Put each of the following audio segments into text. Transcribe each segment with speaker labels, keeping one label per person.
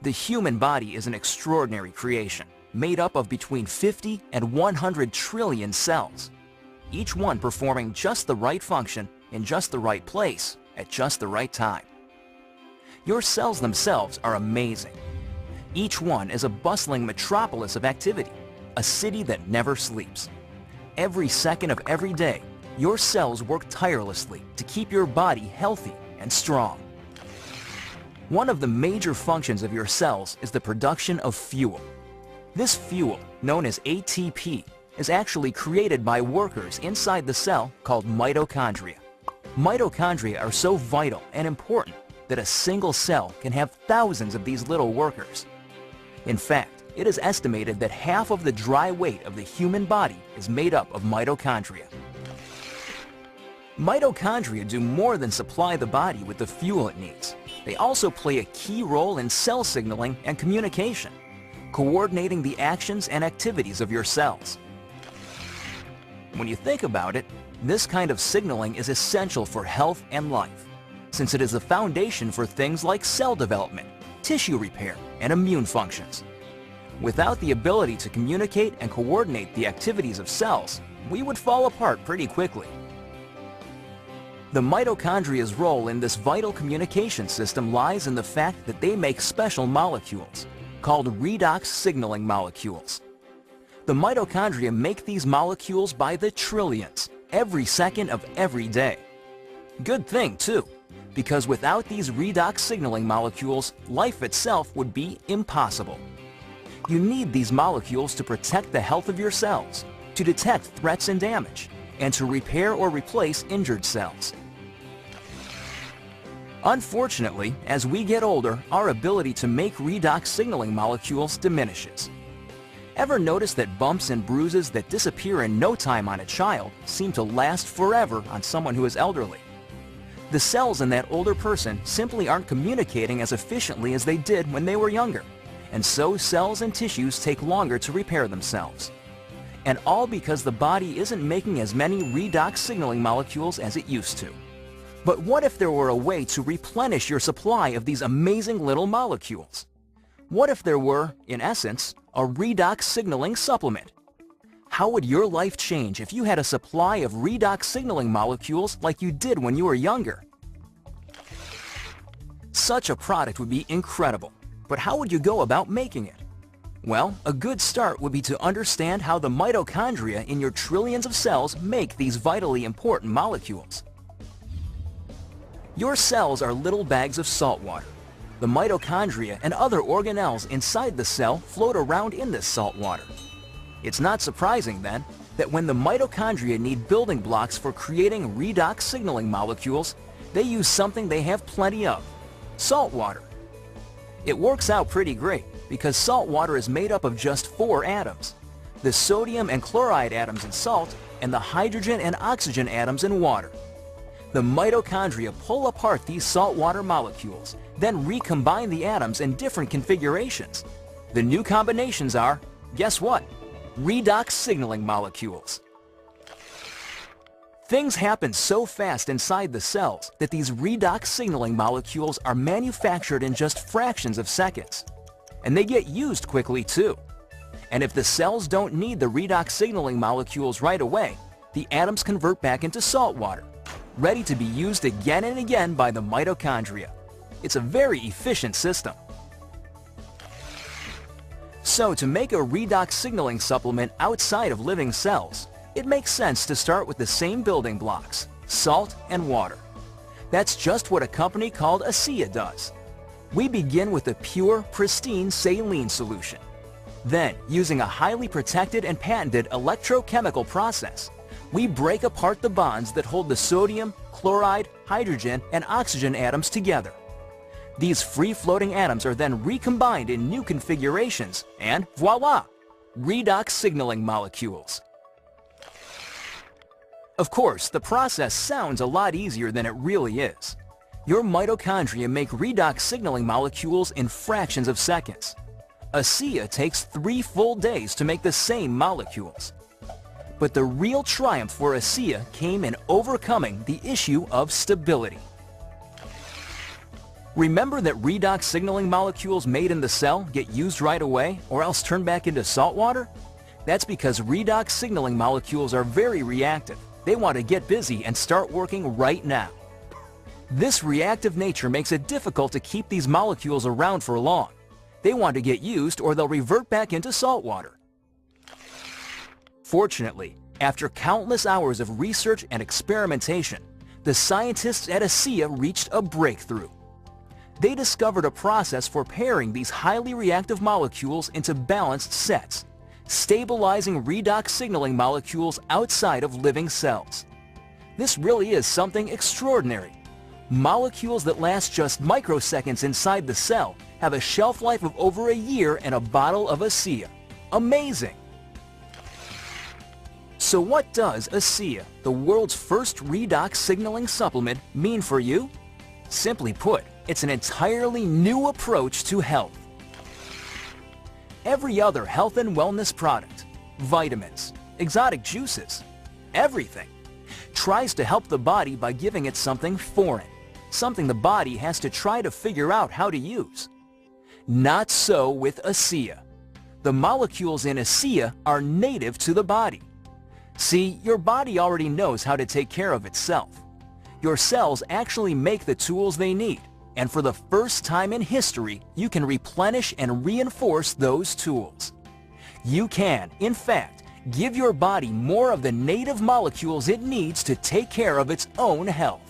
Speaker 1: The human body is an extraordinary creation, made up of between 50 and 100 trillion cells, each one performing just the right function in just the right place at just the right time. Your cells themselves are amazing. Each one is a bustling metropolis of activity, a city that never sleeps. Every second of every day, your cells work tirelessly to keep your body healthy and strong. One of the major functions of your cells is the production of fuel. This fuel, known as ATP, is actually created by workers inside the cell called mitochondria. Mitochondria are so vital and important that a single cell can have thousands of these little workers. In fact, it is estimated that half of the dry weight of the human body is made up of mitochondria. Mitochondria do more than supply the body with the fuel it needs. They also play a key role in cell signaling and communication, coordinating the actions and activities of your cells. When you think about it, this kind of signaling is essential for health and life, since it is the foundation for things like cell development, tissue repair, and immune functions. Without the ability to communicate and coordinate the activities of cells, we would fall apart pretty quickly. The mitochondria's role in this vital communication system lies in the fact that they make special molecules, called redox signaling molecules. The mitochondria make these molecules by the trillions, every second of every day. Good thing, too, because without these redox signaling molecules, life itself would be impossible. You need these molecules to protect the health of your cells, to detect threats and damage, and to repair or replace injured cells. Unfortunately, as we get older, our ability to make redox signaling molecules diminishes. Ever notice that bumps and bruises that disappear in no time on a child seem to last forever on someone who is elderly? The cells in that older person simply aren't communicating as efficiently as they did when they were younger, and so cells and tissues take longer to repair themselves. And all because the body isn't making as many redox signaling molecules as it used to. But what if there were a way to replenish your supply of these amazing little molecules? What if there were, in essence, a redox signaling supplement? How would your life change if you had a supply of redox signaling molecules like you did when you were younger? Such a product would be incredible, but how would you go about making it? Well, a good start would be to understand how the mitochondria in your trillions of cells make these vitally important molecules. Your cells are little bags of salt water. The mitochondria and other organelles inside the cell float around in this salt water. It's not surprising, then, that when the mitochondria need building blocks for creating redox signaling molecules, they use something they have plenty of: salt water. It works out pretty great because salt water is made up of just 4 atoms: the sodium and chloride atoms in salt and the hydrogen and oxygen atoms in water. The mitochondria pull apart these saltwater molecules, then recombine the atoms in different configurations. The new combinations are, guess what? Redox signaling molecules. Things happen so fast inside the cells that these redox signaling molecules are manufactured in just fractions of seconds. And they get used quickly too. And if the cells don't need the redox signaling molecules right away, the atoms convert back into salt water, ready to be used again and again by the mitochondria. It's a very efficient system. So to make a redox signaling supplement outside of living cells, it makes sense to start with the same building blocks: salt and water. That's just what a company called ASEA does. We begin with a pure, pristine saline solution. Then, using a highly protected and patented electrochemical process, we break apart the bonds that hold the sodium, chloride, hydrogen, and oxygen atoms together. These free-floating atoms are then recombined in new configurations, and voila! Redox signaling molecules. Of course, the process sounds a lot easier than it really is. Your mitochondria make redox signaling molecules in fractions of seconds. ASEA takes 3 full days to make the same molecules. But the real triumph for ASEA came in overcoming the issue of stability. Remember that redox signaling molecules made in the cell get used right away or else turn back into salt water? That's because redox signaling molecules are very reactive. They want to get busy and start working right now. This reactive nature makes it difficult to keep these molecules around for long. They want to get used or they'll revert back into salt water. Fortunately, after countless hours of research and experimentation, the scientists at ASEA reached a breakthrough. They discovered a process for pairing these highly reactive molecules into balanced sets, stabilizing redox signaling molecules outside of living cells. This really is something extraordinary. Molecules that last just microseconds inside the cell have a shelf life of over a year in a bottle of ASEA. Amazing! So what does ASEA, the world's first redox signaling supplement, mean for you? Simply put, it's an entirely new approach to health. Every other health and wellness product, vitamins, exotic juices, everything, tries to help the body by giving it something foreign, something the body has to try to figure out how to use. Not so with ASEA. The molecules in ASEA are native to the body. See, your body already knows how to take care of itself. Your cells actually make the tools they need, and for the first time in history, you can replenish and reinforce those tools. You can, in fact, give your body more of the native molecules it needs to take care of its own health.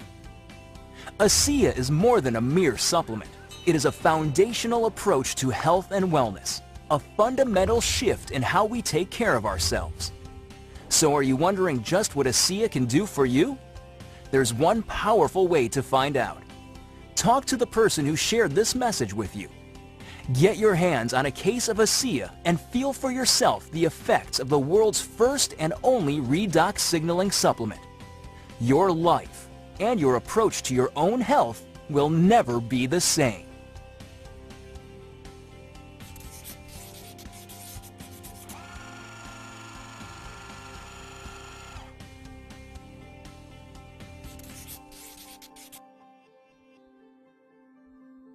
Speaker 1: ASEA is more than a mere supplement. It is a foundational approach to health and wellness, a fundamental shift in how we take care of ourselves. So are you wondering just what ASEA can do for you? There's one powerful way to find out. Talk to the person who shared this message with you. Get your hands on a case of ASEA and feel for yourself the effects of the world's first and only redox signaling supplement. Your life and your approach to your own health will never be the same.